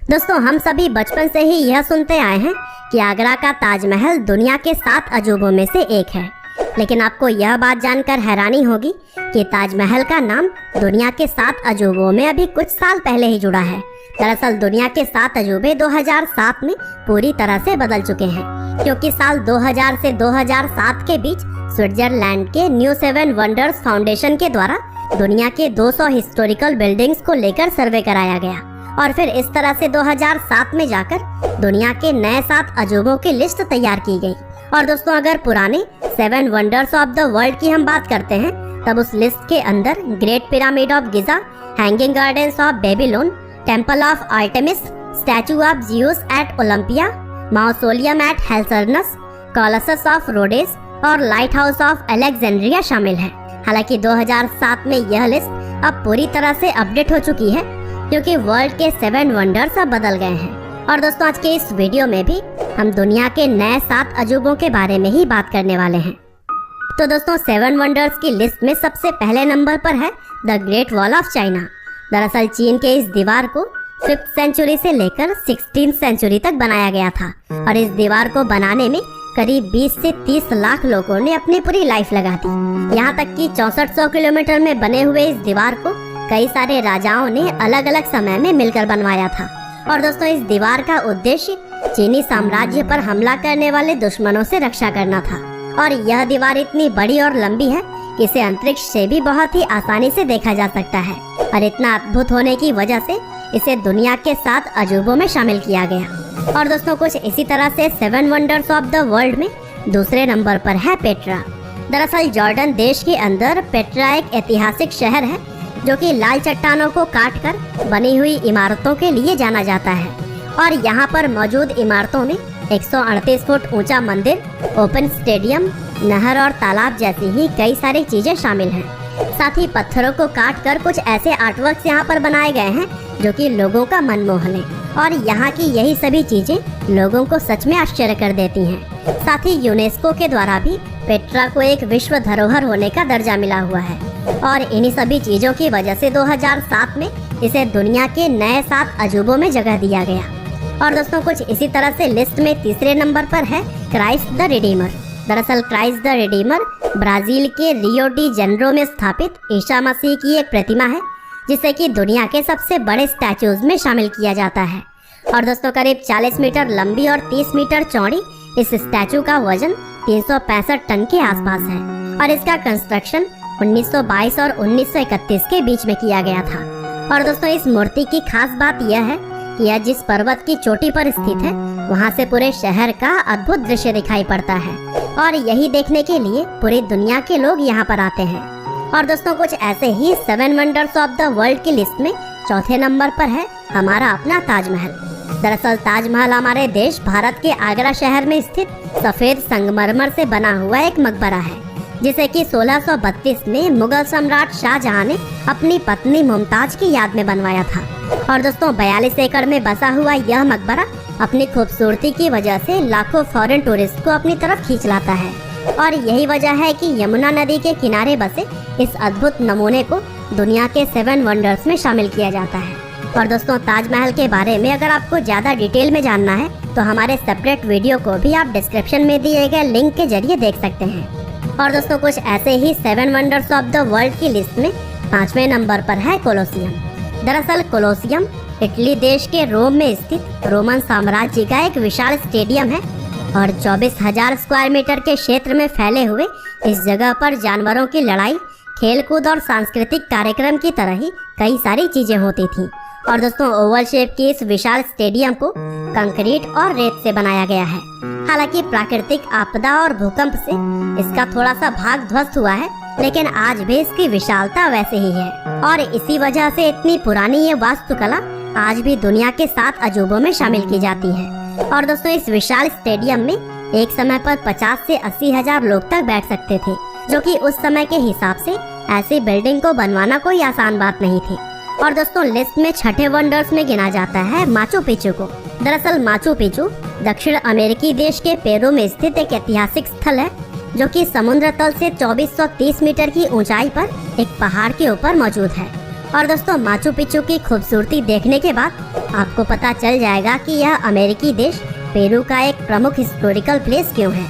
दोस्तों, हम सभी बचपन से ही यह सुनते आए हैं कि आगरा का ताजमहल दुनिया के 7 अजूबों में से एक है। लेकिन आपको यह बात जानकर हैरानी होगी कि ताजमहल का नाम दुनिया के 7 अजूबों में अभी कुछ साल पहले ही जुड़ा है। दरअसल दुनिया के 7 अजूबे 2007 में पूरी तरह से बदल चुके हैं, क्योंकि साल 2000 से 2007 के बीच स्विट्जरलैंड के न्यू 7 वंडर्स फाउंडेशन के द्वारा दुनिया के 200 हिस्टोरिकल बिल्डिंग्स को लेकर सर्वे कराया गया और फिर इस तरह से 2007 में जाकर दुनिया के नए 7 अजूबों की लिस्ट तैयार की गई। और दोस्तों, अगर पुराने 7 वंडर्स ऑफ द वर्ल्ड की हम बात करते हैं, तब उस लिस्ट के अंदर great pyramid of Giza, hanging gardens of Babylon, temple of Artemis, statue of Zeus at Olympia, mausoleum at Halicarnassus, colossus of Rhodes और लाइट हाउस ऑफ अलेक्जेंड्रिया शामिल है। हालांकि 2007 में यह लिस्ट अब पूरी तरह से अपडेट हो चुकी है, क्योंकि वर्ल्ड के 7 वंडर्स अब बदल गए हैं। और दोस्तों, आज के इस वीडियो में भी हम दुनिया के नए 7 अजूबों के बारे में ही बात करने वाले हैं। तो दोस्तों, 7 वंडर्स की लिस्ट में सबसे पहले नंबर पर है the great wall of China. दरअसल चीन के इस दीवार को 5th सेंचुरी से लेकर 16th सेंचुरी तक बनाया गया था और इस दीवार को बनाने में करीब 20 से 30 लाख लोगों ने अपनी पूरी लाइफ लगा दी। यहाँ तक कि 6400 किलोमीटर में बने हुए इस दीवार को कई सारे राजाओं ने अलग अलग समय में मिलकर बनवाया था। और दोस्तों, इस दीवार का उद्देश्य चीनी साम्राज्य पर हमला करने वाले दुश्मनों से रक्षा करना था। और यह दीवार इतनी बड़ी और लंबी है कि इसे अंतरिक्ष से भी बहुत ही आसानी से देखा जा सकता है और इतना अद्भुत होने की वजह से इसे दुनिया के 7 अजूबों में शामिल किया गया। और दोस्तों, कुछ इसी तरह से 7 वंडर्स ऑफ द वर्ल्ड में दूसरे नंबर पर है पेट्रा। दरअसल जॉर्डन देश के अंदर पेट्रा एक ऐतिहासिक शहर है जो कि लाल चट्टानों को काटकर बनी हुई इमारतों के लिए जाना जाता है। और यहाँ पर मौजूद इमारतों में 138 फुट ऊंचा मंदिर, ओपन स्टेडियम, नहर और तालाब जैसी ही कई सारी चीजें शामिल हैं। साथ ही पत्थरों को काटकर कुछ ऐसे आर्टवर्क्स यहाँ पर बनाए गए हैं जो कि लोगों का मन मोह ले और यहाँ की यही सभी चीजें लोगों को सच में आश्चर्य कर देती हैं। साथ ही यूनेस्को के द्वारा भी पेट्रा को एक विश्व धरोहर होने का दर्जा मिला हुआ है और इन्हीं सभी चीजों की वजह से 2007 में इसे दुनिया के नए 7 अजूबों में जगह दिया गया। और दोस्तों, कुछ इसी तरह से लिस्ट में तीसरे नंबर पर है क्राइस्ट द रिडीमर। दरअसल क्राइस्ट द रिडीमर ब्राजील के रियो डी जेनेरो में स्थापित ईसा मसीह की एक प्रतिमा है, जिसे कि दुनिया के सबसे बड़े स्टैचूज में शामिल किया जाता है। और दोस्तों, करीब 40 मीटर लंबी और 30 मीटर चौड़ी इस स्टैचू का वजन 365 टन के आसपास है और इसका कंस्ट्रक्शन 1922 और 1931 के बीच में किया गया था। और दोस्तों, इस मूर्ति की खास बात यह है कि यह जिस पर्वत की चोटी पर स्थित है, वहां से पूरे शहर का अद्भुत दृश्य दिखाई पड़ता है और यही देखने के लिए पूरी दुनिया के लोग यहाँ पर आते हैं। और दोस्तों, कुछ ऐसे ही 7 वंडर्स ऑफ द वर्ल्ड की लिस्ट में चौथे नंबर पर है हमारा अपना ताजमहल। दरअसल ताजमहल हमारे देश भारत के आगरा शहर में स्थित सफेद संगमरमर से बना हुआ एक मकबरा है, जिसे कि 1632 में मुगल सम्राट शाहजहां ने अपनी पत्नी मुमताज की याद में बनवाया था। और दोस्तों, 42 एकड़ में बसा हुआ यह मकबरा अपनी खूबसूरती की वजह से लाखों फॉरेन टूरिस्ट को अपनी तरफ खींच लाता है और यही वजह है कि यमुना नदी के किनारे बसे इस अद्भुत नमूने को दुनिया के 7 वंडर्स में शामिल किया जाता है। और दोस्तों, ताजमहल के बारे में अगर आपको ज्यादा डिटेल में जानना है तो हमारे सेपरेट वीडियो को भी आप डिस्क्रिप्शन में दिए गए लिंक के जरिए देख सकते हैं। और दोस्तों, कुछ ऐसे ही 7 वंडर्स ऑफ द वर्ल्ड की लिस्ट में 5वें नंबर पर है कोलोसियम। दरअसल कोलोसियम इटली देश के रोम में स्थित रोमन साम्राज्य का एक विशाल स्टेडियम है और 24,000 स्क्वायर मीटर के क्षेत्र में फैले हुए इस जगह पर जानवरों की लड़ाई, खेलकूद और सांस्कृतिक कार्यक्रम की तरह ही कई सारी चीजें होती थीं। और दोस्तों, ओवल शेप की इस विशाल स्टेडियम को कंक्रीट और रेत से बनाया गया है। हालांकि प्राकृतिक आपदा और भूकंप से इसका थोड़ा सा भाग ध्वस्त हुआ है, लेकिन आज भी इसकी विशालता वैसे ही है और इसी वजह से इतनी पुरानी ये वास्तुकला आज भी दुनिया के 7 अजूबों में शामिल की जाती है। और दोस्तों, इस विशाल स्टेडियम में एक समय पर 50 से 80 हजार लोग तक बैठ सकते थे, जो कि उस समय के हिसाब से ऐसी बिल्डिंग को बनवाना कोई आसान बात नहीं थी। और दोस्तों, लिस्ट में छठे वंडर्स में गिना जाता है माचू पिच्चू को। दरअसल माचू पिच्चू दक्षिण अमेरिकी देश के पेरू में स्थित एक ऐतिहासिक स्थल है, जो कि समुद्र तल से 2430 मीटर की ऊंचाई पर एक पहाड़ के ऊपर मौजूद है और दोस्तों माचू पिच्चू की खूबसूरती देखने के बाद आपको पता चल जाएगा कि यह अमेरिकी देश पेरू का एक प्रमुख हिस्टोरिकल प्लेस क्यों है।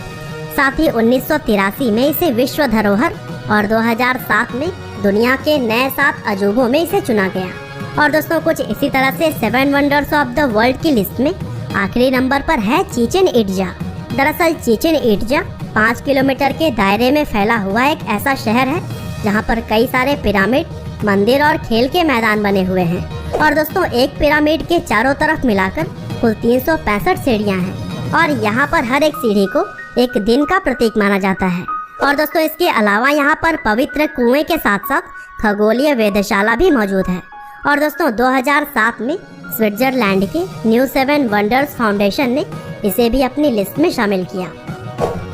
साथ ही 1983 में इसे विश्व धरोहर और 2007 में दुनिया के नए 7 अजूबों में इसे चुना गया। और दोस्तों कुछ इसी तरह से 7 वंडर्स ऑफ द वर्ल्ड की लिस्ट में आखिरी नंबर पर है चिचेन इट्जा। दरअसल चिचेन इट्जा 5 किलोमीटर के दायरे में फैला हुआ एक ऐसा शहर है जहां पर कई सारे पिरामिड, मंदिर और खेल के मैदान बने हुए हैं। और दोस्तों एक पिरामिड के चारों तरफ मिलाकर कुल 365 सीढ़ियां हैं और यहाँ पर हर एक सीढ़ी को एक दिन का प्रतीक माना जाता है। और दोस्तों इसके अलावा यहाँ पर पवित्र कुएं के साथ साथ खगोलीय वेधशाला भी मौजूद है। और दोस्तों 2007 में स्विट्जरलैंड के न्यू 7 वंडर्स फाउंडेशन ने इसे भी अपनी लिस्ट में शामिल किया।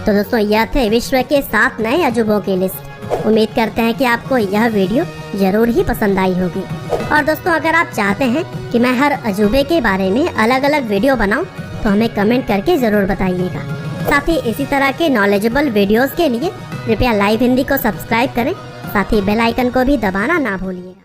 तो दोस्तों यह थे विश्व के 7 नए अजूबों की लिस्ट। उम्मीद करते हैं कि आपको यह वीडियो जरूर ही पसंद आई होगी। और दोस्तों अगर आप चाहते हैं कि मैं हर अजूबे के बारे में अलग अलग वीडियो बनाऊं तो हमें कमेंट करके ज़रूर बताइएगा। साथ ही इसी तरह के नॉलेजेबल वीडियोस के लिए कृपया लाइव हिंदी को सब्सक्राइब करें। साथ ही बेल आइकन को भी दबाना ना भूलिएगा।